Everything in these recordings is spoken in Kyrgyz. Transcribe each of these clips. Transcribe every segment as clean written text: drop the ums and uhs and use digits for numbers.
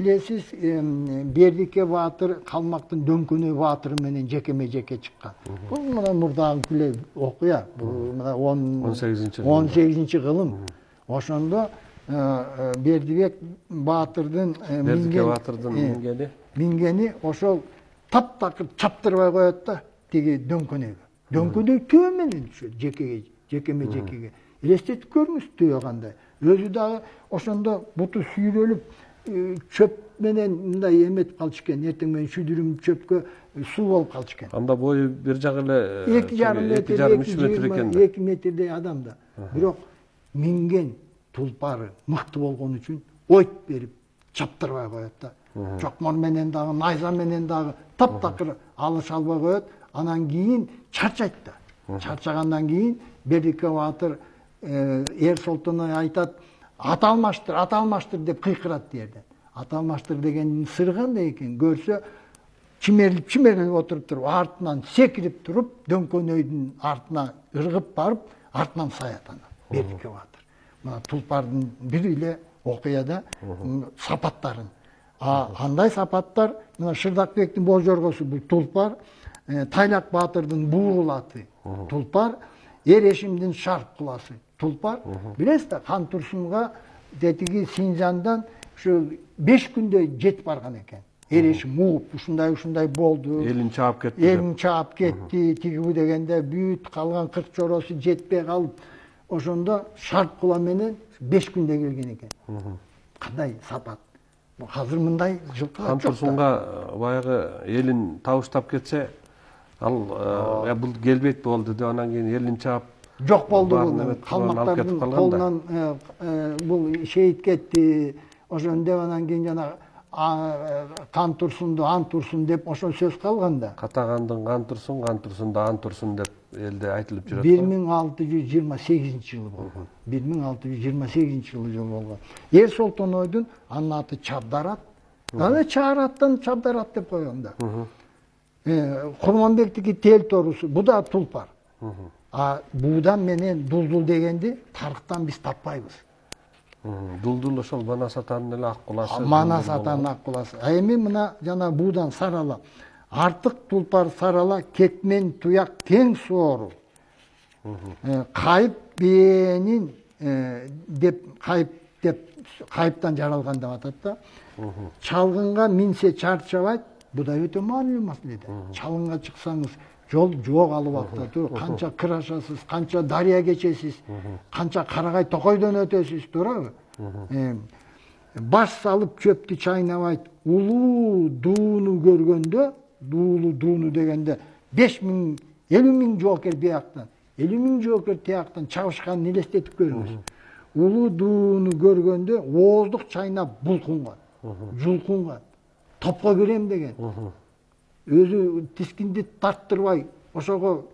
Билесиз, Бердике Баатыр Калмактын Дөңкөнөй Баатыры менен жекеме-жеке чыккан. Бул мына мурдагы күлө окуя. Бул мына 18-чи кылым. Ошондо Бердибек Баатырдын мингени ошол таптакыр чаптырбай коет да тиги дөңкөнөйгө. Дөңкөнөй төө менен түшөт жекеме-жекеге. Элестетип көрүңүз төө кандай. Өзү дагы ошондо буту сүйрөлүп чөп менен мындай эметип калчу экен. Эртең менен шүдүрүм чөпкө суу болуп калчу экен. Анда бою 1,5 эле 2,5 метр экен. 2 метрдей адам да. Бирок минген тулпары мыкты болгон үчүн ойт берип чаптырбай коет да. Чокмор менен дагы, найза менен дагы таптакыр алыша албай коет. Анан кийин чарчайт да. Чарчагандан кийин Бердике Баатыр Эр-Солтоной айтат, аталмаштыр деп кыйкырат жерден. Аталмаштыр деген сыры кандай экен? Көрсө чимерилип отуруп артынан секирип туруп, дөңкөнөйдүн артына ыргып барып, артынан саят ана Бердике Баатыр. Мына тулпардын бир эле окуяда сапаттарын. Андай сапаттар, мына Шырдакбектин божоргосу бул тулпар, Тайлак Баатырдын буурул аты тулпар, Эрешимдин шарп куласы тулпар. Билесиз да, Хан Турсунга детиги Синжандан ушу 5 күндө жетип барган экен. Эрешим угуп, ушундай болду. Элин чаап кетти. Элин чаап кетти, тигибу дегенде бүт калган 40 чороосу жетпей калып, ошондо шарп кула менен 5 күндө келген экен. Кандай сапат. Азыр мындай жылкы жок. Хан Турсунга баягы элин табыштап кетсе, ал бул келбейт болду деп анан кийин элин чаап жок болду бул. Калмактардын колунан бул шейит кетти. Ошондо анан кийин жана Кан Турсунду Ан Турсун деп ошол сөз калганда. Катагандын Кан Турсунду Ан Турсун деп элде айтылып жүрөт. 1628-жылы болгон. 1628-жылы болгон. Эр-Солтонойдун анын аты Чабдарат. Аны Чараттан Чабдарат деп койгон да. Курманбектики тел торусу, бу да тулпар. Буудан менен дулдул дегенди тарыхтан биз таппайбыз. Дулдул ошол Манас атанын эле ак куласы. Манас атанын ак куласы. Эми мына жана буудан сарала. Артык тулпар сарала, кетмен туяк тең соору. Кайып бээнин деп кайыптан жаралган деп атат да. Чалгынга минсе чарчабайт. Бу да өтө маанилүү маселе. Чалгынга чыксаңыз, жол жок ал убакта. Канча кырашасыз, канча дарыя кечесиз, канча карагай токойдон өтөсүз, туурабы? Баш салып чөптү чайнабайт. Улуу дууну көргөндө, дууну дегенде 5000, 50.000 жоокер бияктан, 50.000 жоокер тияктан чабышканын элестетип көрүңүз. Улуу дууну көргөндө ооздук чайнап булкунган, жулкунган. Топко кирем деген. Өзү тискинди тарттырбай, ошого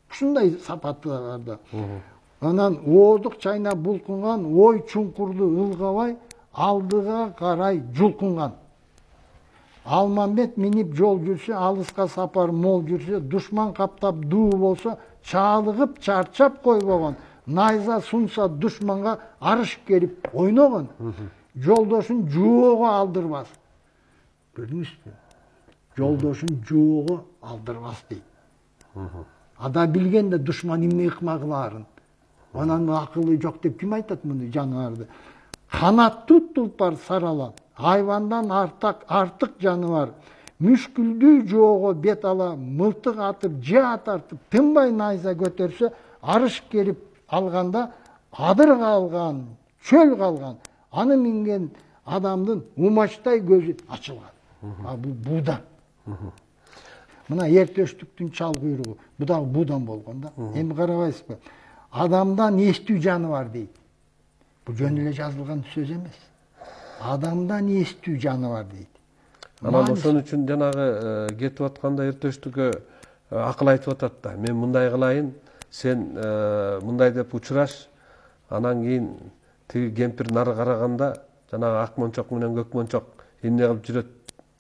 ушундай сапаты бар да. Анан ооздук чайнап булкунган, ой чуңкурду ылгабай, алдыга карай жулкунган. Алмамбет минип жол жүрсө, алыска сапар мол жүрсө, душман каптап дуу болсо, чаалыгып чарчап койбогон. Найза сунса душманга арышып келип ойногон. Жолдошун жоого алдырбас. Көрдүңүзбү? Жолдошун жоого алдырбас дейт. Ада билгенде душман эмне ыкмагыларын. Анан акылы жок деп ким айтат муну жаныбарды? Канаттуу тулпар сарала, айвандан артык жаныбар. Мүшкүлдүү жоого бет ала, мылтык атып, жаа тартып, тынбай найза көтөрсө, арыш келип алганда, адыр калган, чөл калган. Аны минген адамдын умачтай көзү ачылган. Бул буудан. Мына эртөштүктүн чал куйругу, бу дагы буудан болгон да. Эми карабайсызбы? Адамдан эстүү жаны бар дейт. Бул жөн эле жазылган сөз эмес. Адамдан эстүү жаны бар дейт. Анан ошон үчүн жанагы кетип атканда эртөштүккө акыл айтып атат да. Мен мындай кылайын, сен мындай деп учураш. Анан кийин тиги кемпир нары караганда жанагы ак мончок менен көк мончок эмне кылып жүрөт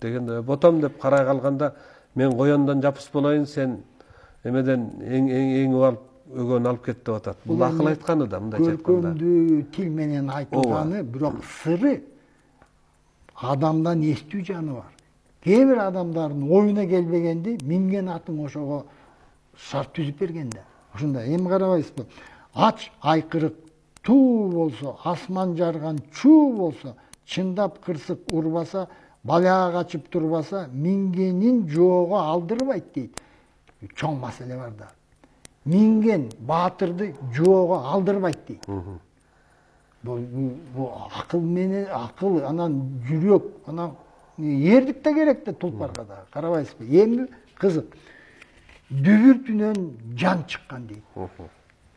дегенде ботом деп карай калганда мен коёндон жапыс болоюн, сен эмеден эңип алып өгөнү алып кет деп атат. Бул акыл айтканы да мындайча айтканда. Көркөмдүү тил менен айтылганы, бирок сыры адамдан естүү жаны бар. Кээ бир адамдардын оюна келбегенди минген атың ошого шарт түзүп берген да. Ушундай. Эми карабайсызбы? Ач айкырык туу болсо, асман жарган чуу болсо, чындап кырсык урбаса, балаа качып турбаса, мингенин жоого алдырбайт дейт. Чоң маселе бар да. Минген баатырды жоого алдырбайт дейт. Бу акыл менен, акыл, анан жүрөк, анан эрдик да керек да тулпарга да. Карабайсызбы? Эми кызык. Дүбүртүнөн жан чыккан дейт.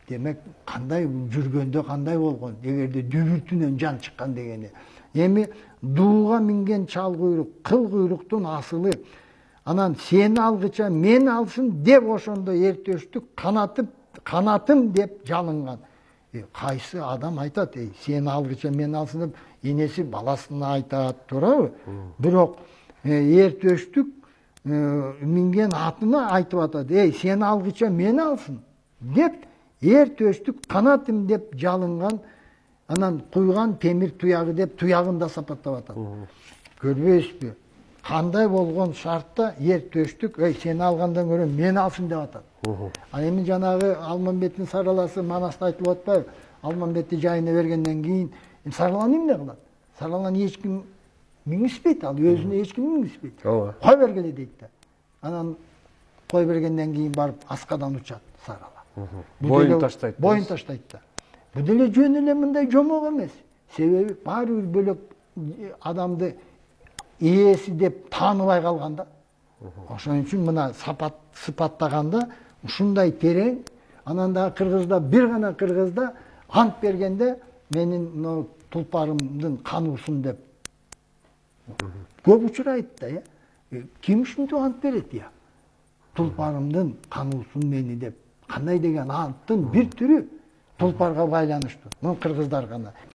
Демек, кандай жүргөндө кандай болгон? Эгерде дүбүртүнөн жан чыккан дегени. Эми дууга минген чал куйрук, кыл куйруктун асылы. Анан сени алгыча мен алсын деп ошондо эртөштүк канатым деп жалынган. Кайсы адам айтат, сени алгыча мен алсын деп, энеси баласына айтат, туурабы? Бирок эртөштүк минген атына айтып атат, сени алгыча мен алсын деп, эртөштүк канатым деп жалынган, анан куйган темир туягы деп туягын да сапаттап атат. Көрбөйсүзбү? Кандай болгон шартта эртөштүк, сени алгандан көрө мен алсын деп атат. Эми жанагы Алмамбеттин сараласы Манаста айтылып атпайбы? Алмамбетти жайына бергенден кийин сараланы эмне кылат? Сараланы эч ким мингиспейт, ал өзүнө эч ким мингиспейт. Кой бергиле дейт да. Анан кой бергенден кийин барып аскадан учат сарала. Боюн таштайт. Боюн таштайт да. Бул деле жөн эле мындай жомок эмес. Себеби баары бир бөлөк адамды ээси деп тааныбай калган да. Ошон үчүн мына сыпаттаганда ушундай терең, анан да кыргызда бир гана кыргызда ант бергенде менин мына тулпарымдын кануусун деп көп учурайт да. Ким ушинтип ант берет я? Тулпарымдын кануусун мени деп. Кандай деген анттын бир түрү тулпарга байланыштуу. Мына кыргыздар гана.